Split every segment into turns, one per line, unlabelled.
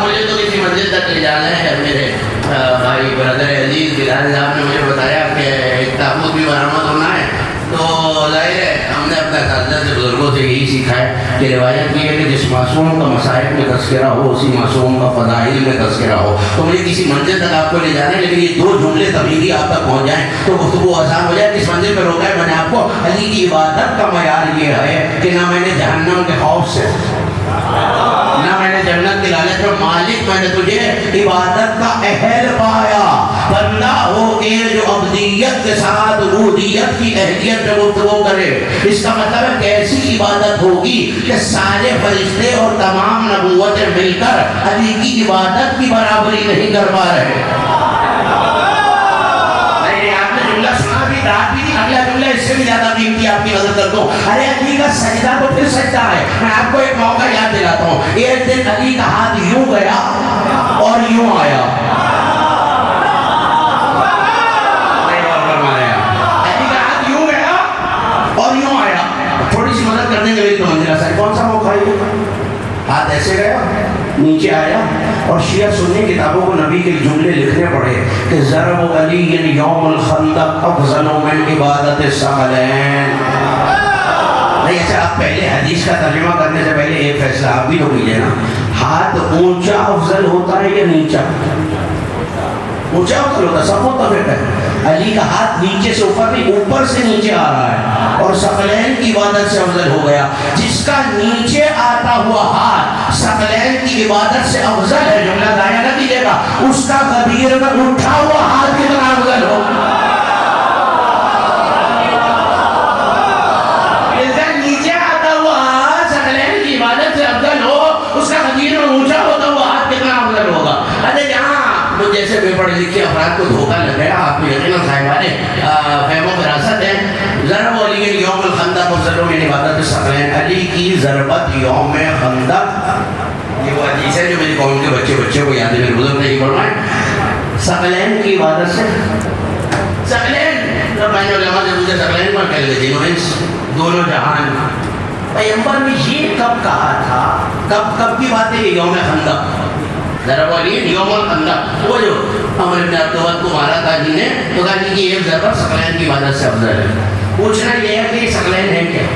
مجھے تو کسی منزل تک لے جانا ہے. میرے بھائی برادر عزیز بلال صاحب نے مجھے بتایا کہ ایک تابوت بھی برآمد ہونا ہے. تو ظاہر ہے ہم نے اپنے اساتذہ سے بزرگوں سے یہی سیکھا ہے کہ روایت یہ ہے کہ جس معصوم کا مصائب میں تذکرہ ہو اسی معصوم کا فضائل میں تذکرہ ہو. تو مجھے کسی منزل تک آپ کو لے جانا ہے, لیکن یہ دو جملے تبلیغی آپ تک پہنچ جائیں تو گفتگو آسان ہو جائے. کس منزل پہ روکا ہے میں نے آپ کو؟ علی کی عبادت کا معیار یہ ہے کہ نہ میں نے جہنم کے خوف سے, نہ میں نے جنت کی لالچ میں, مالک میں نے تجھے عبادت کا اہل پایا. بندہ ہو کے جو عبدیت کے ساتھ عبودیت کی اہلیت پہ گفتگو کرے, اس کا مطلب ہے کیسی عبادت ہوگی کہ سارے فرشتے اور تمام نبوتیں مل کر علی کی عبادت کی برابری نہیں کر پا رہے. آپ نے جملہ سنا بھی, رات بھی نہیں, اگلا جملہ اس سے بھی زیادہ قیمتی آپ کی نظر کر دو. ارے علی کا سجدہ تو پھر سجدہ ہے. میں آپ کو ایک موقع یاد دلاتا ہوں. ایک دن علی کا ہاتھ یوں گیا اور یوں آیا. تھوڑی سی مدد کرنے کے لیے تو منزل آسان. کون سا موقع ہے؟ ہاتھ ایسے گیا نیچے آیا, اور شیعہ سنی کتابوں کو نبی کے جملے لکھنے پڑے کہ ضرب علی یوم الخندق افضل من عبادت الثقلین. نہیں اچھا, آپ پہلے حدیث کا ترجمہ کرنے سے پہلے ایک فیصلہ آپ بھی تو کیجیے نا. ہاتھ اونچا افضل ہوتا ہے یا نیچا؟ اونچا افضل ہوتا ہے, سب متفق ہے. علی کا ہاتھ نیچے سے اوپر نہیں, اوپر سے نیچے آ رہا ہے, اور ثقلین کی عبادت سے افضل ہو گیا. جس کا نیچے آتا ہوا ہاتھ ثقلین کی عبادت سے افضل ہے, جملہ ضائع نہ کیجیے گا, اس کا غدیر میں اٹھا ہوا ہاتھ کتنا افضل ہو. نیچے آتا ہوا ہاتھ ثقلین کی عبادت سے افضل ہو, اس کا غدیر میں اونچا ہوتا ہوا ہاتھ کتنا افضل ہوگا. ارے جہاں مجھ جیسے بے پڑھے لکھے افراد کو دھوکہ لگ گیا, آپ کو یقیناً صاحبان فہم و فراست ہے. ضرب علی یوم الخندق افضل من عبادت الثقلین. علی کی ضربت یوم خندق, یہ وہ حدیث ہے جو میری قوم کے بچے کو یاد ہے, میرے بزرگ نے یہ فرمایا. ثقلین کی عبادت سے, ثقلین میں نے علماء سے پوچھا ثقلین پر کہہ لیتے انس دونوں جہان. پیغمبر نے یہ کب کہا تھا, کب کی بات ہے یہ یوم خندق؟ ضرب علی یوم الخندق, وہ جو عمر بن عبدالوہاب کو مارا تھا جی نے, تو کہا جی کہ ایک ضربت ثقلین کی عبادت سے افضل ہے. پوچھنا یہ ہے کہ یہ ثقلین ہے کیا؟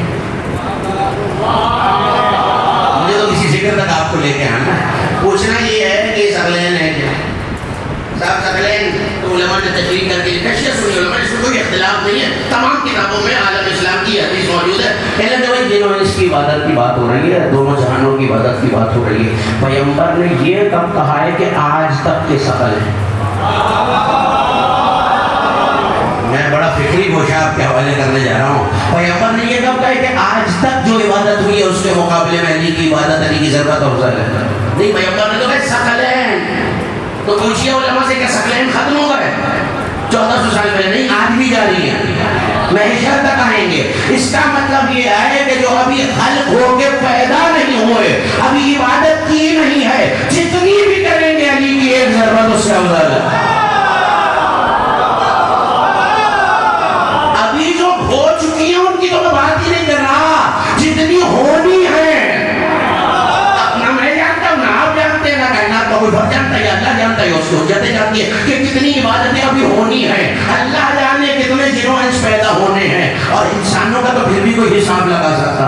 مجھے تو کسی ذکر تک آپ کو لے کے آنا ہے. پوچھنا یہ ہے کہ یہ ثقلین ہے کیا؟ صاحب ثقلین تو علماء نے تشریح کر کے لکھا, شیعہ سنی علماء, اس میں کوئی اختلاف نہیں ہے, تمام کتابوں میں عالم اسلام کی حدیث موجود ہے. کہنے کہ بھائی جنہوں اس کی عبادت کی بات ہو رہی ہے, دونوں جہانوں کی عبادت کی بات ہو رہی ہے, پیغمبر نے یہ کب کہا ہے کہ آج تک کے ثقل ہیں؟ میں بڑا فکری گوشہ آپ کے حوالے کرنے جا رہا ہوں. پیغمبر نے یہ کب کہا ہے کہ آج تک جو عبادت ہوئی ہے اس کے مقابلے میں علی کی عبادت, علی کی ضربت افضل ہے؟ نہیں, پیغمبر نے تو کہا ثقلین. تو پوچھئے علماء سے کہ ثقلین ختم ہو گئے 1400 سال پہلے؟ نہیں, آج بھی جاری ہیں, محشر تک آئیں گے. اس کا مطلب یہ ہے کہ جو ابھی خلق ہو کے پیدا نہیں ہوئے, ابھی عبادت کی نہیں ہے, جتنی بھی کریں گے علی کی ایک ضرورت اس سے افضل ہے. ابھی جو ہو چکی ہیں ان کی تو میں بات ہی نہیں کر رہا, جتنی ہونی ہے. نہ میں جانتا ہوں, نہ آپ جانتے, نہ کائنات کا کوئی فرق جانتا ہے, اللہ جانتا ہے, اس کی حجتیں جانتی ہے کہ کتنی عبادتیں ابھی ہونی ہیں. اللہ جانے کتنے جنوں انس پیدا ہونے ہیں, اور انسانوں کا تو پھر بھی کوئی حساب لگا سکتا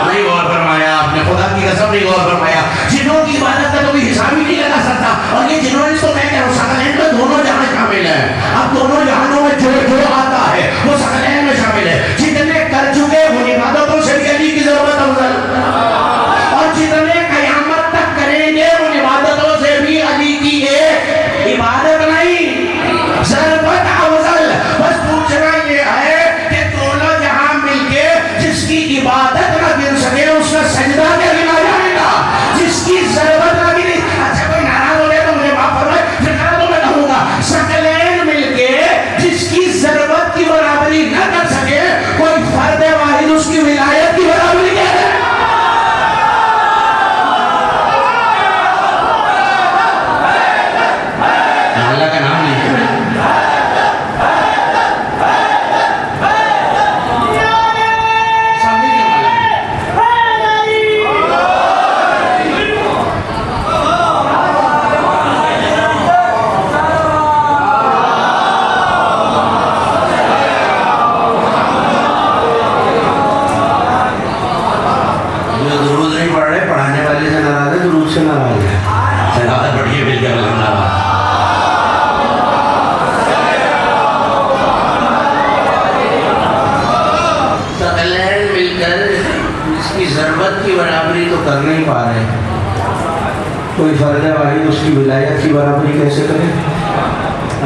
نہیں. غور فرمایا آپ نے, خدا کی قسم نہیں غور فرمایا. جنوں کی عبادت کا تو کوئی حساب ہی نہیں لگا سکتا. اور یہ جنوں انس تو میں کہہ رہا ہوں ثقلین میں دونوں جہاں شامل ہیں. اب دونوں جہانوں میں جو آتا ہے وہ ثقلین میں شامل ہے. جتنے کر چکے ان عبادتوں سے بھی علی کی ضرورت افضل, اور جتنے قیامت تک کریں گے ان عبادتوں سے بھی علی کی ایک عبادت نہیں, ضرورت افضل. بس پوچھنا یہ ہے کہ دونوں جہاں مل کے جس کی عبادت نہ گر سکے اس کا سجدہ کیا گنا جائے گا, جس کی ضرورت نہ گری. اچھا کوئی ناراض ہو گیا تو مجھے معاف اس کی ضرورت کی برابری تو کر نہیں پا رہے. کوئی فرد واحد اس کی ولایت کی برابری کیسے کرے؟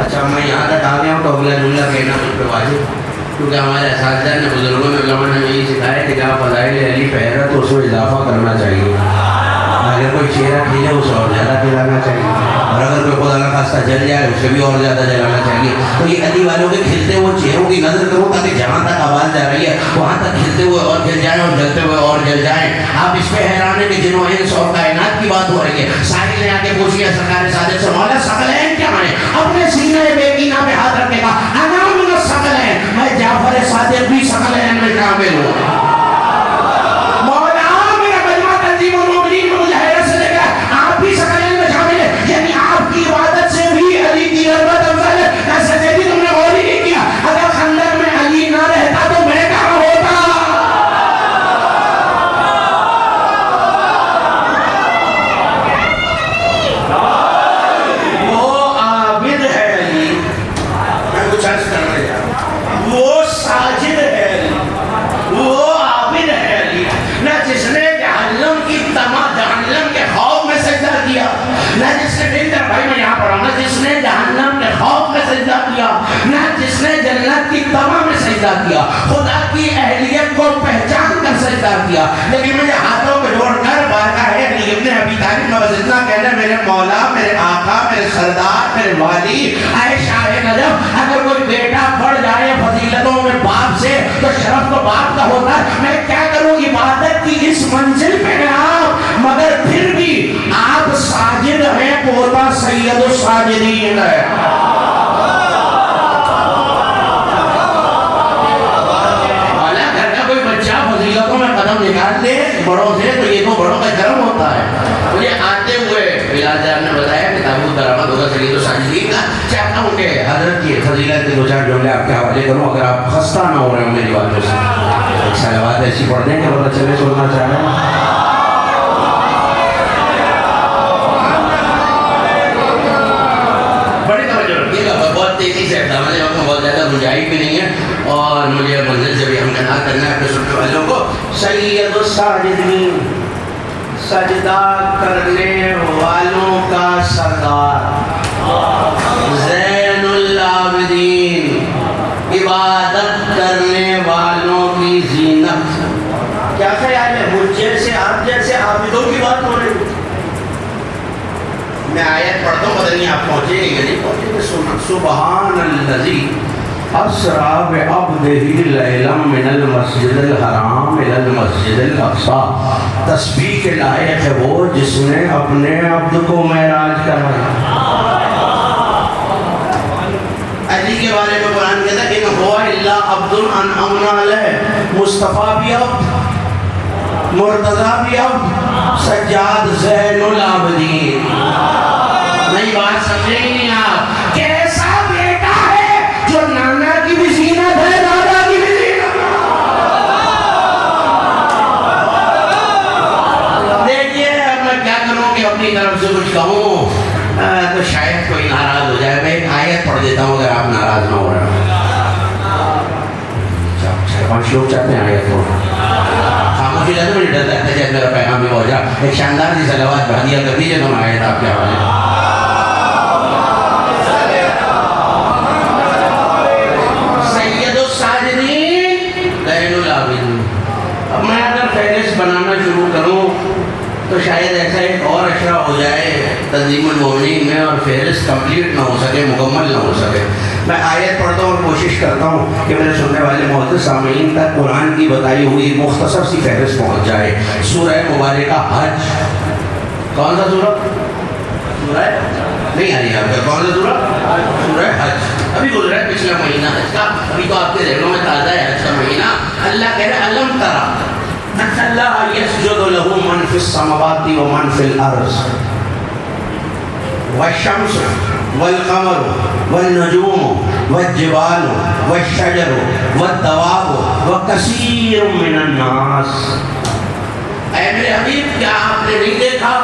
اچھا میں یہاں تک آ گیا ہوں تو اگلا جملہ کہنا مجھ پہ واجب، کیونکہ ہمارے اساتذہ نے بزرگوں نے علماء نے یہی سکھایا کہ جہاں فضائل علی پہ ہے تو اس کو اضافہ کرنا چاہیے. اگر کوئی چہرہ کھیلے اسے اور زیادہ کھلانا چاہیے، اور اگر کوئی خدا نخواستہ جل جائے اسے بھی اور زیادہ جلانا چاہیے. تو یہ علی والوں کے کھلتے ہوئے چہروں کی نظر کرو تاکہ جہاں تک آواز جا رہی ہے وہاں تک کھلتے ہوئے اور جل جائیں اور جلتے ہوئے اور جل جائیں. آپ اس پہ حیران ہیں کہ جنہوں انس اور کائنات کی بات ہو رہی ہے. ساحل نے آ کے پوچھیا سرکار صادق سے مولا ثقلین کیا ہیں؟ اپنے سینے بیگینہ پہ ہاتھ رکھے گا انا من الثقلین، میں جعفر صادق بھی ثقلین میں شامل ہوں. کیا خدا کی اہلیت کو پہچان کر سجدہ کیا. لیکن مجھے ہاتھوں کو جوڑ کر بارگاہ علی ابن ابی طالب میں بس اتنا کہنا میرے مولا، میرے آقا، میرے سردار، میرے والی، اے شاہ نجف، اگر کوئی بیٹا بڑھ جائے فضیلتوں میں باپ سے تو شرف تو باپ کا ہوتا ہے. میں کیا کروں عبادت کی اس منزل پہ آپ، مگر پھر بھی آپ ساجد ہیں، پوتا سید الساجدین ہے. نکال دے بڑوں سے تو یہ تو بڑوں کا کرم ہوتا ہے. مجھے آتے ہوئے بلال صاحب نے بتایا کہ تابوت برآمد ہوگا سید الساجدین کا. چاہتا ہوں کہ حضرت کی فضیلت کے دو چار جملے آپ کے حوالے کروں اگر آپ خستہ نہ ہو رہے ہوں میری باتوں سے. ایک صلوات ایسی پڑھ دیں کہ پتہ چلے سننا چاہ رہے ہیں. بڑی توجہ رکھیے گا، بہت تیزی سے دامن وقت میں بہت زیادہ گنجائش بھی نہیں ہے اور مجھے منزل سے بھی ہم کنار کرنا ہے اپنے سننے والوں کو. سید الساجدین، سجدہ کرنے والوں کا سردار، زین العابدین، عبادت کرنے والوں کی زینت. کیا خیال ہے مجھ جیسے آپ جیسے عابدوں کی بات ہو رہی ہے؟ میں آیت پڑھتا ہوں، پتہ نہیں آپ پہنچے یا نہیں پہنچے. سبحان الذی اسرا بعبدہ لیلا من المسجد الحرام الی المسجد الاقصی. تسبیح کے لائق ہے وہ جس نے اپنے عبد کو معراج کرایا. علی کے بارے میں قرآن کہتا ہے ان هو الا عبد انعمنا علیہ، مصطفیٰ بھی عبد، مرتضیٰ بھی عبد، سجاد زین العابدین. نئی بات سمجھے ہی نہیں آپ. کیسا بیٹا ہے جو نانا کی بھی زینت ہے، دادا کی بھی زینت. دیکھیے اب میں کیا کروں کہ اپنی طرف سے کچھ کہوں تو شاید کوئی ناراض ہو جائے. میں ایک آیت پڑھ دیتا ہوں اگر آپ ناراض نہ ہو رہے ہیں. 4-5 لوگ چاہتے ہیں آیت کو خاموشی جاتے مجھے ڈرتا ہے کہ میرا پیغام بھی پہنچا. ایک شاندار سی صلوات پڑھ دیا کر دیجیے تو میں آیت آپ کے حوالے. سید الساجدین، زین العابدین. اب میں اگر فہرست بنانا شروع کروں تو شاید ایسا ایک اور اشرا ہو جائے تنظیم المومنین میں اور فہرست کمپلیٹ نہ ہو سکے، مکمل نہ ہو سکے. میں آیت پڑھتا ہوں اور کوشش کرتا ہوں کہ میرے سننے والے معزز سامعین تک قرآن کی بتائی ہوئی مختصر سی فہرست پہنچ جائے. سورہ مبارکہ حج. کون سا سورہ؟ سورہ نہیں آ رہی آپ کا. کون سا سورہ؟ سورہ حج. ابھی گزرا ہے پچھلا مہینہ حج کا، ابھی تو آپ کے ذہنوں میں تازہ ہے حج کا مہینہ. اللہ کہہ رہے الم ترى ان اللہ یسجد له من فی السماوات ومن فی الارض والشمس والقمر والنجوم والجبال والشجر والدواب وکثیر من الناس. اے میرے حبیب کیا آپ نے نہیں دیکھا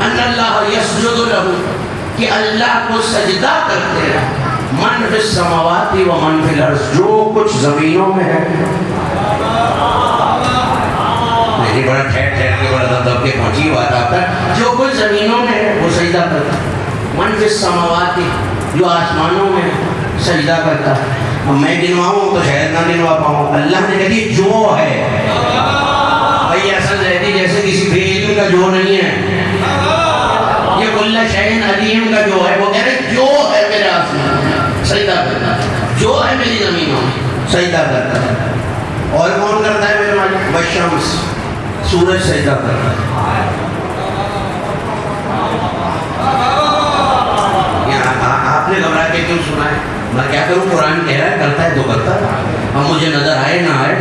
ان اللہ یسجد له کہ اللہ کو سجدہ کرتے ہیں من فی السماوات ومن فی الارض، جو کچھ زمینوں میں ہے یہ بڑا ٹھہر ٹھہر کے بڑا دب کے پہنچی بات آپ کا. جو کچھ زمینوں میں ہے وہ سجدہ کرتا ہے. من فی السماوات، جو آسمانوں میں سجدہ کرتا ہے. اب میں گنواؤں تو شاید نہ گنوا پاؤں. اللہ نے کہا جو ہے بھائی اصل رہتی جیسے کسی بے علم کا جو نہیں ہے. یہ کل شیء علیم کا جو ہے، وہ کہہ رہے جو ہے میرے آسمان میں سجدہ کرتا ہے، جو ہے میری زمینوں میں سجدہ کرتا ہے. اور کون کرتا ہے میرے مالک؟ والشمس، سورج سجدہ کرتا ہے. آپ نے گھبرا کے کیوں سنا ہے؟ میں کیا کروں، قرآن کہہ رہا ہے کرتا ہے تو کرتا ہے. اب مجھے نظر آئے نہ آئے،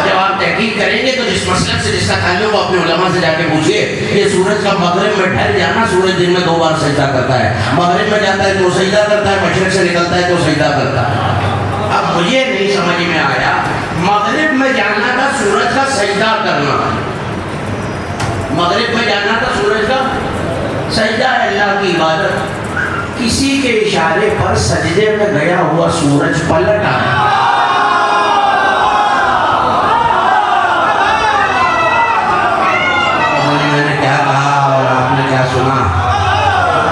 جب آپ تحقیق کریں گے تو جس مسلک سے جس کا تعلق ہو اپنے علماء سے جا کے پوچھیے. یہ سورج کا مغرب میں ڈھل جانا، سورج دن میں 2 بار سجدہ کرتا ہے. مغرب میں جاتا ہے تو سجدہ کرتا ہے، مشرق سے نکلتا ہے تو سجدہ کرتا ہے. اب مجھے نہیں سمجھ میں آیا، مغرب میں جانا تھا سورج کا سجدہ کرنا، مغرب میں جانا تھا سورج کا سجدہ ہے اللہ کی عبادت. کسی کے اشارے پر سجدے میں گیا ہوا سورج پلٹ آیا. میں نے کیا کہا اور آپ نے کیا سنا؟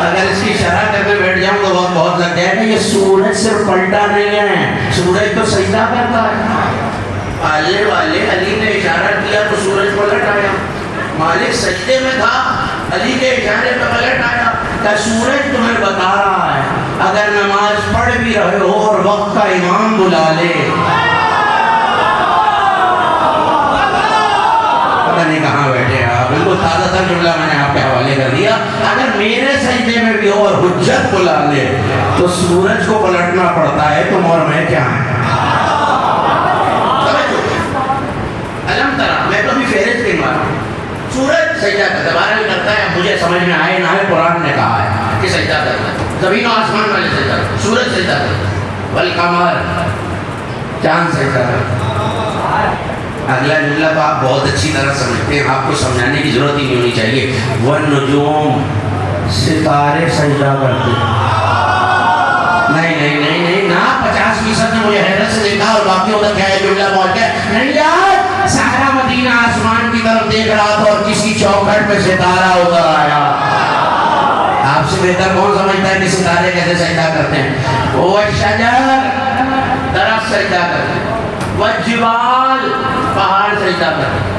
اگر اس کی شرح کرنے بیٹھ جاؤں تو وقت بہت لگ جائے گا. یہ سورج صرف پلٹا نہیں ہے، سورج تو سجدہ کرتا ہے. پالنے والے علی نے اشارہ کیا تو سورج پلٹ آیا. مالک سجدے میں تھا، علی کے اشارے پہ پلٹ آیا. کہ سورج تمہیں بتا رہا ہے اگر نماز پڑھ بھی رہے ہو اور وقت کا امام بلا لے. پتہ نہیں کہاں بیٹھے آپ، بالکل تازہ تر جملہ میں نے آپ کے حوالے کر دیا. اگر میرے سجدے میں بھی ہو اور حجت بلا لے تو سورج کو پلٹنا پڑتا ہے، تم اور میں کیا ہیں. علم ترا، میں تو ابھی فہرست نہیں مارا. سورج سجدہ کرتا ہے، بہرحال کرتا ہے. مجھے سمجھ میں آئے نہ آئے، قرآن نے کہا ہے کہ سجدہ کرتا ہے. زمین و آسمان والے سجدہ کرتا ہے، سورج سجدہ کرتا ہے. والقمر، چاند سجدہ کرتا ہے. اگلا جملہ تو آپ بہت اچھی طرح سمجھتے ہیں، آپ کو سمجھانے کی ضرورت ہی نہیں ہونی چاہیے. والنجوم، ستارے سجدہ کرتے ہیں. نہیں نہیں نہیں نہیں نا، 50% نے مجھے حیرت سے دیکھا اور باقی ادھر کیا ہے جملہ پہنچ گیا. نہیں یار، سارا مدینہ آسمان کی طرف دیکھ رہا تھا اور کسی چوکھٹ پہ ستارہ اتر آیا. آپ سے بہتر کون سمجھتا ہے کہ ستارے کیسے سجدہ کرتے ہیں؟ وہ شجر، درخت سجدہ کرتے ہیں. والجبال، پہاڑ سجدہ کرتے ہیں.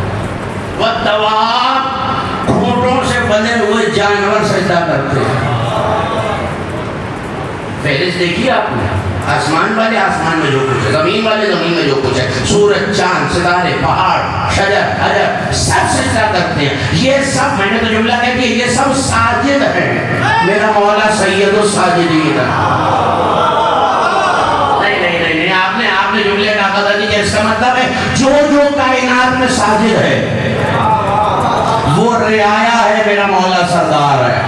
والدواب، اونٹوں سے بنے ہوئے جانور سجدہ کرتے ہیں. فہرست دیکھیے آپ نے، آسمان والے آسمان میں جو کچھ ہے، زمین والے زمین میں جو کچھ ہے، سورج، چاند، ستارے، پہاڑ، شجر، حجر، سب سجدہ کرتے ہیں. یہ سب، میں نے تو جملہ کہہ دیا، یہ سب ساجد ہیں. میرا مولا سید الساجدین. نہیں نہیں نہیں نہیں، آپ نے جملے کا قدر نہیں کیا. اس کا مطلب ہے جو کائنات میں ساجد ہے وہ رعایا ہے، میرا مولا سردار ہے.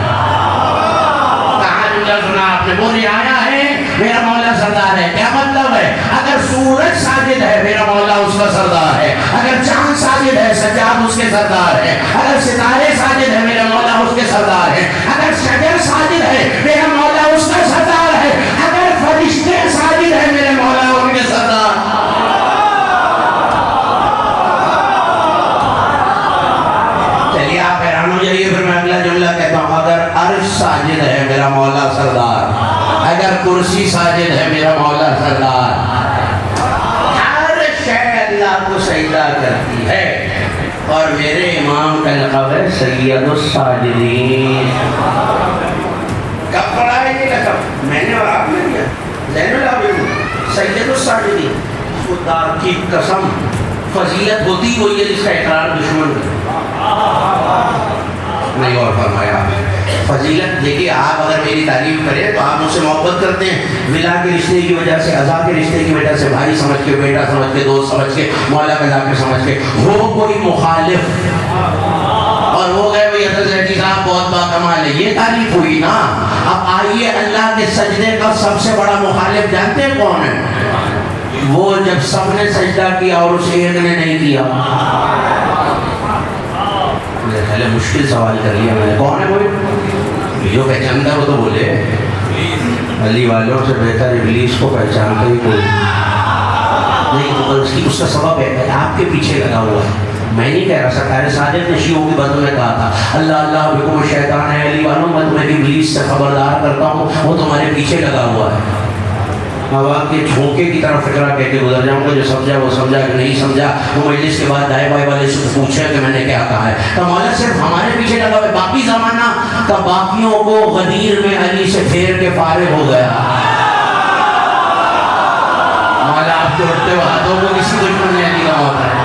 سنا آپ نے، وہ رعایا ہے، میرا مولا سردار ہے. کیا مطلب ہے؟ اگر سورج ساجد ہے میرا مولا اس کا سردار ہے. اگر چاند ساجد ہے سجاد اس کے سردار ہے. اگر ستارے ساجد ہے میرا مولا اس کے سردار ہے. اگر شجر ساجد ہے میرا مولا اس کا سردار ہے. اگر فرشتے ساجد ہے میرے مولا ان کے سردار. چلیے آپ حیران ہو جائیے، پھر میں اگلا جملہ کہتا ہوں. اگر عرش ساجد ہے میرا مولا سردار، اگر کرسی ساجد ہے میرا مولا سردار. ہر شے اللہ کو سجدہ کرتی ہے. اور میرے امام کا لقب ہے سید الساجدین. کب پڑھا ہے یہ لقب؟ میں نے اور آپ نے دیا. زین العابدین سید الساجدین. خدا کی قسم فضیلت ہوتی ہوئی ہے جس کا اقرار دشمن نہیں. اور فرمایا فضیلت دیکھیے، آپ اگر میری تعریف کریں تو آپ مجھ سے محبت کرتے ہیں، ولا کے رشتے کی وجہ سے، عزا کے رشتے کی وجہ سے، بھائی سمجھ کے، بیٹا سمجھ کے، دوست سمجھ کے، مولا کا ذاکر سمجھ کے. ہو کوئی مخالف اور ہو گئے بھائی حضرت زیدی صاحب بہت باکمال ہے، یہ تعریف ہوئی نا. اب آئیے، اللہ کے سجدے کا سب سے بڑا مخالف جانتے ہیں کون ہے؟ وہ جب سب نے سجدہ کیا اور اس ایک نے نہیں کیا. پہلے مشکل سوال کر لیا میں نے. کون ہے کوئی جو پہچانتا ہے وہ تو بولے. علی والوں سے بہتر ابلیس کو پہچانتا ہی کوئی.
نہیں اس کا سبب ہے آپ کے پیچھے لگا ہوا ہے. میں نہیں کہہ رہا. سرکار ساجد نے شیعوں کی باتوں میں کہا تھا اللہ اللہ بکم شیطان ہے علی والوں میں تمہیں ابلیس سے خبردار کرتا ہوں وہ تمہارے پیچھے لگا ہوا ہے. اب آپ کے جھونکے کی طرف فکرہ کہہ کے گزر جاؤں گا. جو سمجھا وہ سمجھا کہ نہیں سمجھا وہ مجلس کے بعد دائیں بائیں والے سے پوچھے کہ میں نے کیا کہا ہے. تو مولا صرف ہمارے پیچھے لگا ہوا ہے. باقی زمانہ کا باقیوں کو غدیر میں علی سے پھیر کے فارغ ہو گیا. مولا آپ کے اٹھتے ہوئے ہاتھوں کو کسی دشمن نے علی کا ہوتا ہے.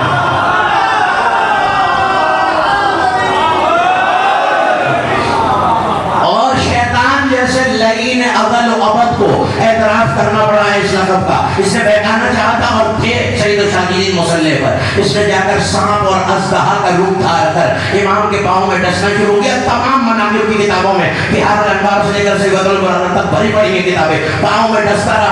لعین اول و ابد کو اعتراف کرنا پڑا ہے اس لقب کا. اس نے بیٹھانا چاہا تھا اور تھے سید الشاکرین مسلح پر. اس نے جا کر سانپ اور اژدہا کا روپ دھار کر امام کے پاؤں میں ڈسنا شروع کیا. تمام مناقب کی کتابوں میں بہار الانوار سے لے کر سید القرآن تک بھری پڑی یہ کتابیں. پاؤں میں ڈستا رہا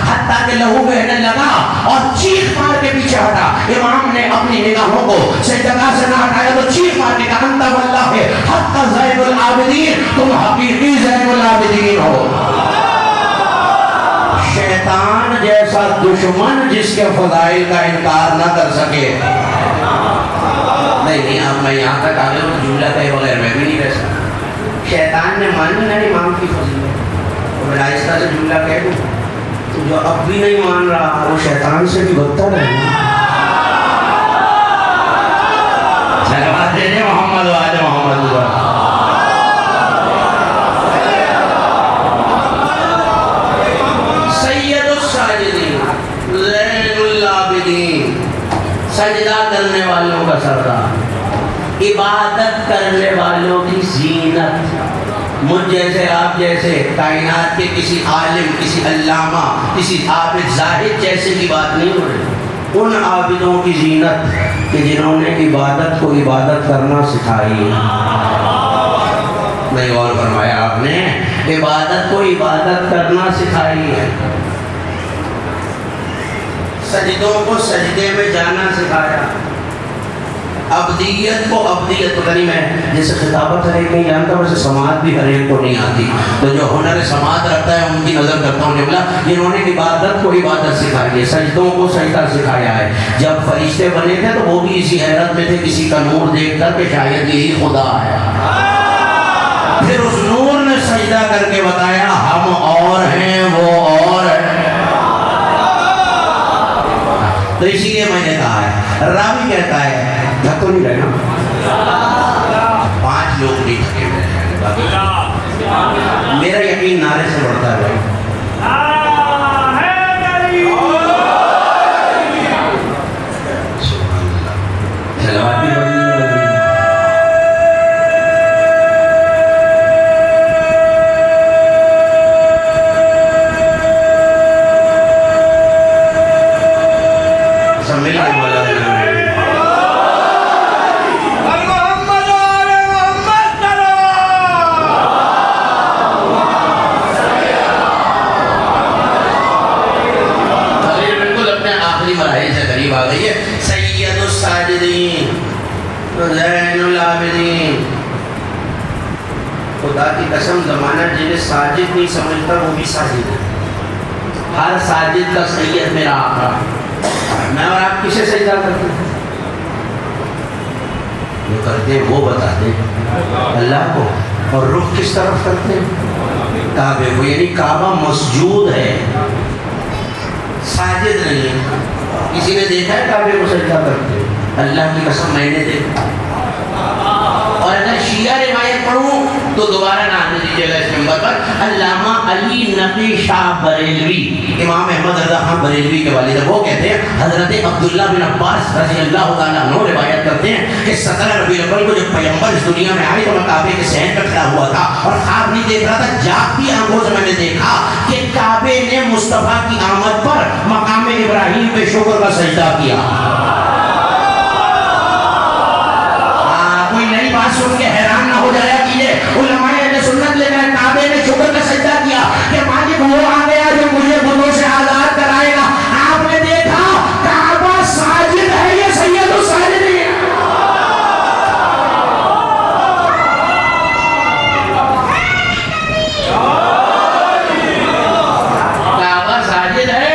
حتیٰ کہ لہو بہنے لگا اور چیخ مار کے پیچھے ہٹا. امام نے اپنی نگاہوں کو سجدہ سے نہ ہٹایا تو چیخ مار کے کہا انت واللہ حق زین العابدین تم حقیقی زین العابدین ہو. شیطان جیسا دشمن جس کے فضائل کا انکار نہ کر سکے. نہیں اب میں یہاں تک آگے ہوں جملہ کہے بغیر میں بھی نہیں رہ سکتا. شیطان نے مانی نہ امام کی فضیلت. میں آہستہ سے جملہ کہہ دوں تو جو اب بھی نہیں مان رہا وہ شیطان سے بھی بدتر ہے. صلوات دے دے محمد و آل محمد. سجدہ کرنے والوں کا سردار, عبادت کرنے والوں کی زینت. مجھ جیسے آپ جیسے کائنات کے کسی عالم, کسی علامہ, کسی عابد زاہد جیسے کی بات نہیں ہو رہی. ان عابدوں کی زینت کہ جنہوں نے عبادت کو عبادت کرنا سکھائی. نہیں اور فرمایا آپ نے عبادت کو عبادت کرنا سکھائی ہے. سجدوں کو سجدے میں جانا سکھایا. ابدیت کو ابدیت پتہ نہیں میں جیسے خطابت ہر ایک نہیں جانتا ویسے سماعت بھی ہر ایک کو نہیں آتی. تو جو ہنر سماعت رکھتا ہے ان کی نظر کرتا ہوں نبلا جنہوں نے عبادت کو عبادت سکھائی ہے, سجدوں کو سجدہ سکھایا ہے. جب فرشتے بنے تھے تو وہ بھی اسی حیرت میں تھے کسی کا نور دیکھ کر کہ شاید یہی خدا ہے. پھر اس نور نے سجدہ کر کے بتایا ہم اور ہیں وہ اور ہیں. تو اسی لیے میں نے کہا ہے راوی کہتا ہے تھک تو نہیں رہے نا 5 لوگ نہیں تھکے ہوئے ہیں. میرا یقین نعرے سے بڑھتا ہے بھائی. صلوات بھی بڑھنی زین العابدین. خدا کی قسم زمانہ جنہیں ساجد نہیں سمجھتا وہ بھی ساجد ہے. ہر ساجد کا سید میرا آقا. میں اور آپ کسے سجدہ کرتے ہیں؟ جو کرتے ہیں وہ بتاتے ہیں اللہ کو. اور رخ کس طرف کرتے ہیں؟ کعبے کو. یعنی کعبہ مسجود ہے ساجد نہیں ہے. کسی نے دیکھا ہے کعبے کو سجدہ کرتے؟ اللہ کی قسم میں نے دیکھا. اور اگر شیعہ روایت پڑھوں تو دوبارہ نہ آنے دیجیے گا اس نمبر پر. علامہ علی نقی شاہ بریلوی, امام احمد رضا خان بریلوی کے والد, وہ کہتے ہیں حضرت عبداللہ بن عباس رضی اللہ تعالیٰ عنہ روایت کرتے ہیں کہ 17 ربیع الاول کو جب پیغمبر اس دنیا میں آئے تو میں کعبے کے صحن پر کھڑا ہوا تھا اور خواب نہیں دیکھ رہا تھا, جاگتی آنکھوں سے میں نے دیکھا کہ کعبے نے مصطفیٰ کی آمد پر مقام ابراہیم پہ شکر کا سجدہ کیا. کوئی نئی بات سن کے حیران نہ ہو جایا کیجیے. علماء اہل سنت لے کر کعبے نے شکر کا سجدہ کیا کہ مالک وہ آ گیا جو مجھے بتوں سے آزاد کرائے گا. آپ نے دیکھا کعبہ ساجد ہے, یہ سید الساجدین ہے. کعبہ ساجد ہے,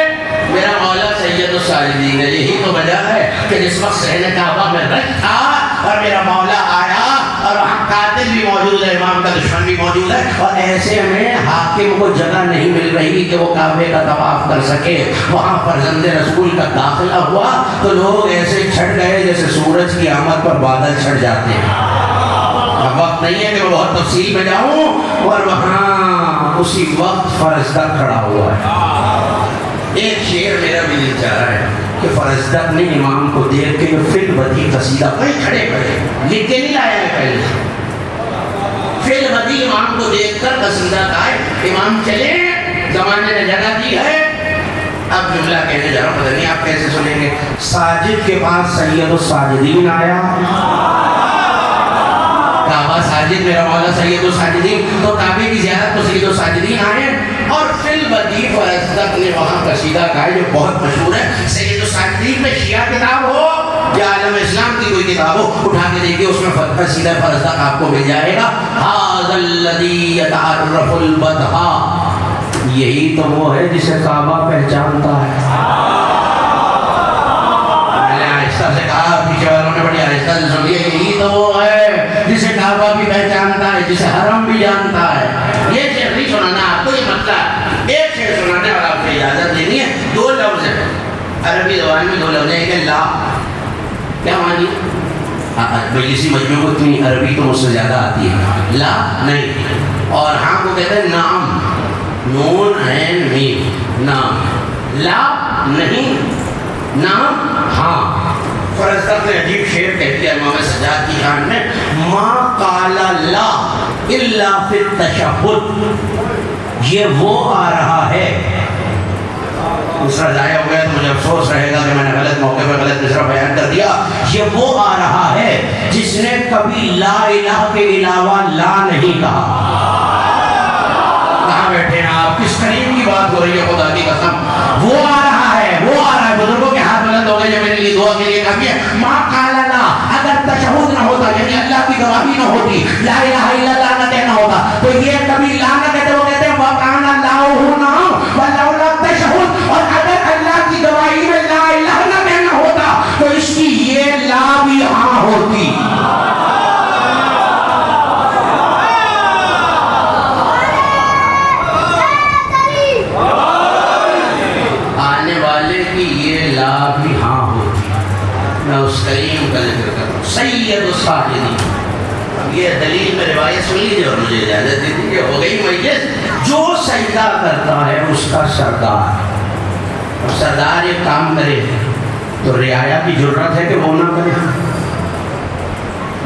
میرا مولا سید الساجدین. یہی تو وجہ ہے کہ جس وقت صحن کعبہ میں رش تھا اور میرا مولا آیا اور وہاں قاتل بھی موجود ہے, امام کا دشمن بھی موجود ہے, اور ایسے میں حاکم کو جگہ نہیں مل رہی کہ وہ کعبے کا طواف کر سکے. وہاں فرزند رسول کا داخلہ ہوا تو لوگ ایسے چھٹ گئے جیسے سورج کی آمد پر بادل چھٹ جاتے ہیں. اب وقت نہیں ہے کہ میں بہت تفصیل میں جاؤں, اور وہاں اسی وقت فرزدق کھڑا ہوا ہے. ایک شعر میرا بھی دل چاہ رہا ہے کہ فرزدق نے امام کو دیکھ کے فی البدی قصیدہ وہی کھڑے لکھ کے نہیں لایا ہے پہلے. فی البدی امام کو دیکھ کر قصیدہ گائے. امام چلے, زمانے نے جگہ دی ہے. اب جملہ کہنے جا رہا ہوں, پتہ نہیں آپ کیسے سنیں گے. ساجد کے پاس سید الساجدین آیا, کعبہ ساجد میرا مولا سید الساجدین, تو کعبے کی زیارت تو سید الساجدین آئے. اور فی البدی فرزدق نے وہاں قصیدہ گائے جو بہت مشہور ہے. سید الساجدین میں شیعہ کتاب ہو یا عالم اسلام کی کوئی کتاب ہو, اٹھا کے دیکھیے, اس میں قصیدہ فرزدق آپ کو مل جائے گا. ھذا الذی یتعرف البطحا, یہی تو وہ ہے جسے کعبہ پہچانتا ہے. میں نے آہستہ سے کہا, پیچھے والوں نے بڑی آہستہ سے سن لیا. یہی تو وہ ہے جسے کعبہ بھی پہچانتا ہے, جسے حرم بھی جانتا ہے. یہ شعر نہیں سنانا آپ کو, یہ مطلب ایک شعر سنانے اور آپ کو اجازت دینی ہے. دو لفظ ہیں عربی زبان میں, دو لفظ ہیں. ایک ہے لا, کیا مانی مجلسی مجموع کو اتنی عربی تو مجھ سے زیادہ آتی ہے. لا نہیں, اور ہاں کو کہتے ہیں نام, نون عین میم, نام. لا نہیں, نام ہاں. فرزدق نے عجیب شعر کہہ دیا امام سجاد کی شان میں, ما قال لا الا فی التشہد, یہ وہ آ رہا ہے. دوسرا ضائع ہو گیا تو مجھے افسوس رہے گا کہ میں نے غلط موقع پہ غلط مصرع بیان کر دیا. یہ وہ آ رہا ہے جس نے کبھی لا الہ کے علاوہ لا نہیں کہا. کہاں بیٹھے ہیں آپ, کس کریم کی بات ہو رہی ہے خدا کی قسم. وہ آ رہا ہے, وہ آ رہا ہے. بزرگوں کے ہاتھ بلند ہو گئے جو میرے لیے دعا کے لیے کافی ہے. ما قال لا, اگر تشہد نہ ہوتا یعنی اللہ کی گواہی نہ ہوتی, لا الہ الا اللہ نہ کہنا ہوتا, تو یہ کبھی لا نہ کہتے. وہ کہتے ہیں وَقَانَ اللَّهُ نَعَمْ وَلَوْلَا التَّشَهُدْ, اور اگر اللہ کی گواہی میں لا الہ نہ کہنا ہوتا تو اس کی یہ لا بھی ہاں ہوتی. آنے والے کی یہ لا بھی ہاں ہوتی. میں اس کریم کا ذکر کروں, سید الساجدین. اب یہ دلیل میں روایت سن لیجیے اور مجھے اجازت دے دیجیے. ہو گئی مجلس, جو سجدہ کرتا ہے اس کا سردار, اور سردار ایک کام کرے تو رعایا کی ضرورت ہے کہ وہ نہ کرے.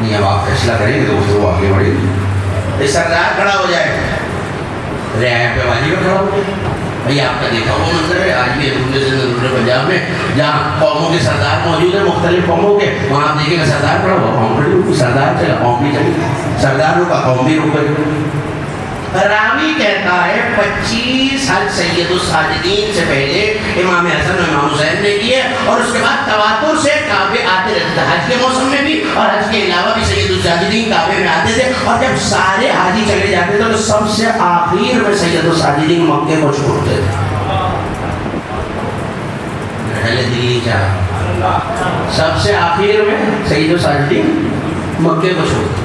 نہیں, اب آپ فیصلہ کریں گے تو وہ آگے بڑھے گی. سردار کھڑا ہو جائے, رعایا پہ واجب کھڑا ہو جائے. بھئی آپ کا دیکھا وہ منظر ہے آج بھی پنجاب میں جہاں قوموں کے سردار موجود ہیں, مختلف قوموں کے, وہاں آپ دیکھیں گے سردار کھڑا ہوا, قوم کھڑی ہوئی, سردار چلا قوم بھی چلی, سردار رکا قوم بھی رک گئی. راوی کہتا ہے 25 حج سید الساجدین سے پہلے امام حسن و امام حسین نے کیے, اور اس کے بعد تواتر سے کعبے آتے رہتے تھے. حج کے موسم میں بھی اور حج کے علاوہ بھی سید الساجدین کعبے میں آتے تھے. اور جب سارے حاجی چلے جاتے تھے تو سب سے آخر میں سید الساجدین مکے کو چھوڑتے تھے. دلی کیا سب سے آخر میں سید الساجدین مکے کو چھوڑتے.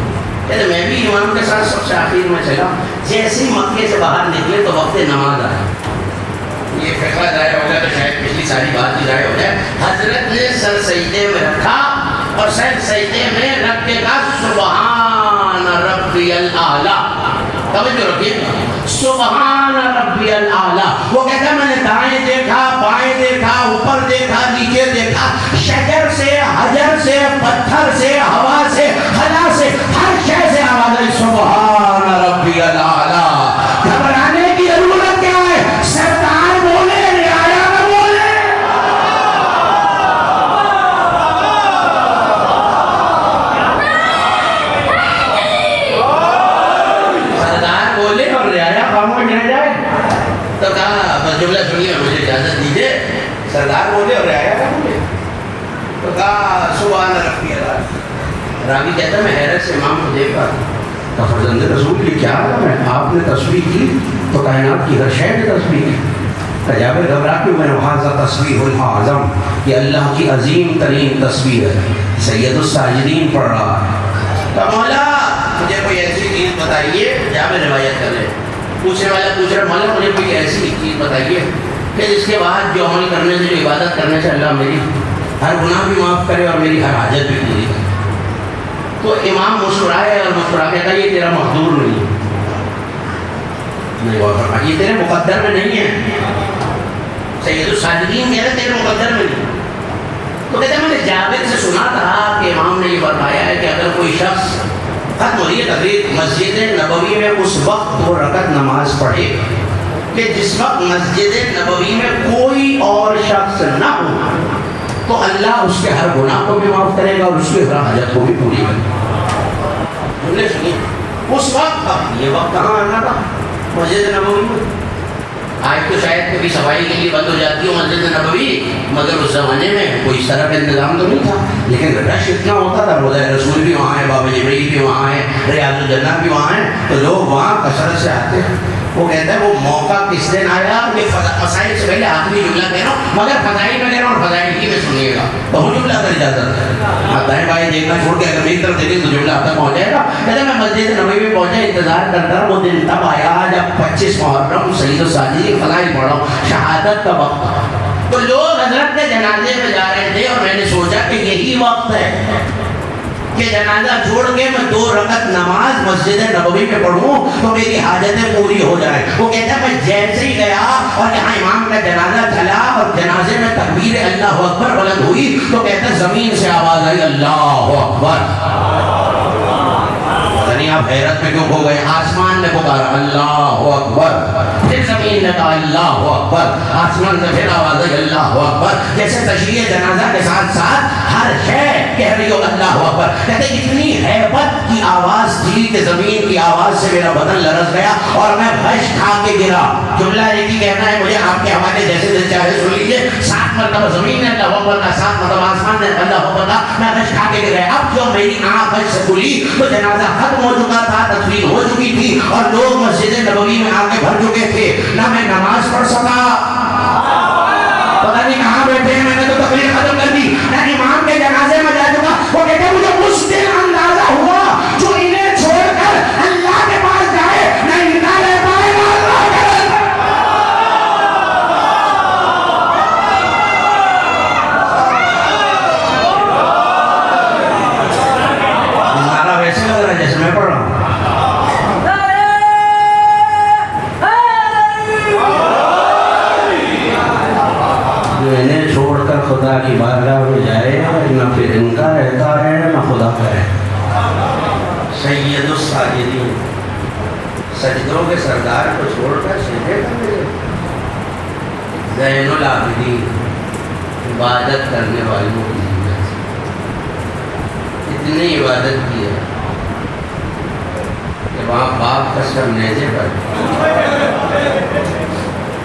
میں بھی امام کے ساتھ سب سے آخر میں چلا. جیسے ہی مکے سے باہر نکلے تو وقت نماز آیا. یہ فقہ ضائع ہو گیا تو شاید پچھلی ساری بات بھی ضائع ہو جائے. حضرت نے سر سجدے میں رکھا اور سر سجدے میں رکھ کے کہا سبحان ربی الاعلی. توجہ رکھیے, سبحان ربی الاعلی. وہ کہتا ہے میں نے دائیں دیکھا, بائیں دیکھا, اوپر دیکھا, نیچے دیکھا, شجر سے, حجر سے, پتھر سے, ہوا سے, خلا سے, ہر شے سے آواز آئی سبحان ربی الاعلی. گھبرانے کی ضرورت کیا ہے, سردار بولے, رعایا نہ بولے. سردار بولے اور رعایا خاموش رہ جائے. تو کہا بس جملہ سنیے, مجھے اجازت دیجیے. سردار بولے اور رعایا نہ بولے. تو کہا سبحان ربی الاعلی. راوی کہتا ہے میں حیرت سے امام کو دیکھ رہا تھا, فرزند رسول کی کیا ہے, آپ نے تسبیح کی تو کائنات کی ہر شے نے تسبیح کی. جابر گھبرا کیوں؟ میں نے حاضہ تسبیح الاعظم، یہ اللہ کی عظیم ترین تسبیح ہے، سید الساجدین پڑھ رہا ہے۔ تو مولا مجھے کوئی ایسی چیز بتائیے، جابر روایت کر لے، پوچھنے والا پوچھ رہا مولا مجھے کوئی ایسی چیز بتائیے کہ جس کے بعد جو عمل کرنے سے، جو عبادت کرنے سے اللہ میری ہر گناہ بھی معاف کرے اور میری ہر حاجت بھی پوری کرے۔ تو امام مسکرائے اور مسکرا کے کہا یہ تیرا مقدور نہیں ہے، یہ تیرے مقدر میں نہیں ہے، سید الساجدین کہہ رہے تیرے مقدر میں نہیں۔ تو کہتے ہیں میں نے جابر سے سنا تھا کہ امام نے یہ فرمایا ہے کہ اگر کوئی شخص، ختم ہو رہی ہے تقریر، مسجد نبوی میں اس وقت 2 رکعت نماز پڑھے کہ جس وقت مسجد نبوی میں کوئی اور شخص نہ ہو، تو اللہ اس کے ہر گناہ کو بھی معاف کرے گا اور اس کی ہر حاجت کو بھی پوری کرے گا۔ ہم نے سنی اس وقت، اب یہ وقت کہاں آنا تھا؟ مسجد نبوی میں۔ آج تو شاید کبھی صفائی کے لیے بند ہو جاتی ہو مسجد نبوی، مگر اس زمانے میں کوئی اس طرح کا انتظام تو نہیں تھا، لیکن رش اتنا ہوتا تھا، روضہ رسول بھی وہاں ہے، باب جبریل بھی وہاں ہے، ریاض الجنہ بھی وہاں ہے، تو لوگ وہاں کثرت سے آتے ہیں۔ وہ کہتا ہے وہ موقع کس دن آیا کہ مسائل سے پہلے آخری جملہ کہہ رہا ہوں، مگر فضائل میں کہہ رہا ہوں اور فضائل ہی میں سنیے گا، تو وہ جملہ اگر اجازت ہے آپ دائیں بائیں دیکھنا چھوڑ کے اگر میری طرف دیکھیں تو جملہ آپ تک پہنچ جائے گا۔ کہتا ہے میں مسجد نبوی میں پہنچا، انتظار کرتا رہا، وہ دن تب آیا جب 25 محرم سید الساجدین فضائل پڑھا، شہادت کا وقت، تو لوگ حضرت کے جنازے میں جا رہے تھے اور میں نے سوچا کہ یہی وقت ہے کہ جنازہ چھوڑ کے میں 2 رکعت نماز مسجد نبوی میں پڑھوں تو میری حاجتیں پوری ہو جائیں۔ وہ کہتا ہے میں جیسے ہی گیا اور یہاں امام کا جنازہ چلا اور جنازے میں تکبیر اللہ اکبر بلند ہوئی، تو کہتا ہے زمین سے آواز آئی اللہ اکبر۔ یعنی آپ حیرت میں کیوں ہو گئے؟ آسمان نے پکارا اللہ اکبر، پھر زمین نے کہا اللہ اکبر، آسمان سے پھر آواز آئی اللہ اکبر، جیسے تشریح جنازہ کے ساتھ ساتھ ہر شے کہہ رہی ہو اللہ اکبر۔ کہتے اتنی ہیبت کی آواز تھی کہ زمین کی آواز سے میرا بدن لرز گیا اور میں غش کھا کے گرا۔ جملہ ایک ہی کہنا ہے مجھے، آپ کے حوالے جیسے دل چاہے سن لیجیے، 7 مرتبہ زمین نے اللہ اکبر کا، 7 مرتبہ آسمان نے اللہ اکبر کا، میں غش کھا کے گرا۔ اب جو میری آنکھ غش سے کھلی تو جنازہ ختم ہو چکا تھا، تدفین ہو چکی تھی اور لوگ مسجد نبوی میں آ کے بھر چکے تھے، نہ میں نماز پڑھ سکا، پتہ نہیں کہاں بیٹھے ہیں، میں نے تو تقریر ختم کر دی، نہ امام کے جنازے میں جا چکا۔ وہ کہتے ہیں مجھے اس دن اندازہ ہوا جو انہیں چھوڑ کر اللہ کے پاس جائے نہ ان کا رہ پائے گا اللہ کے رہ پائے۔ نعرہ ویسے لگ رہا ہے جیسے میں پڑھ رہا ہوں۔ انہیں چھوڑ کر خدا کی بارگاہ میں جائے نہ پھر ان کا رہتا ہے نہ خدا کا رہتا۔ سید الساجدین، سجدوں کے سردار کو چھوڑ کر سجدے کرنے لگے۔ زین العابدین، عبادت کرنے والوں کی زندگی اتنی عبادت کی ہے کہ وہاں باپ کا سر نیزے پر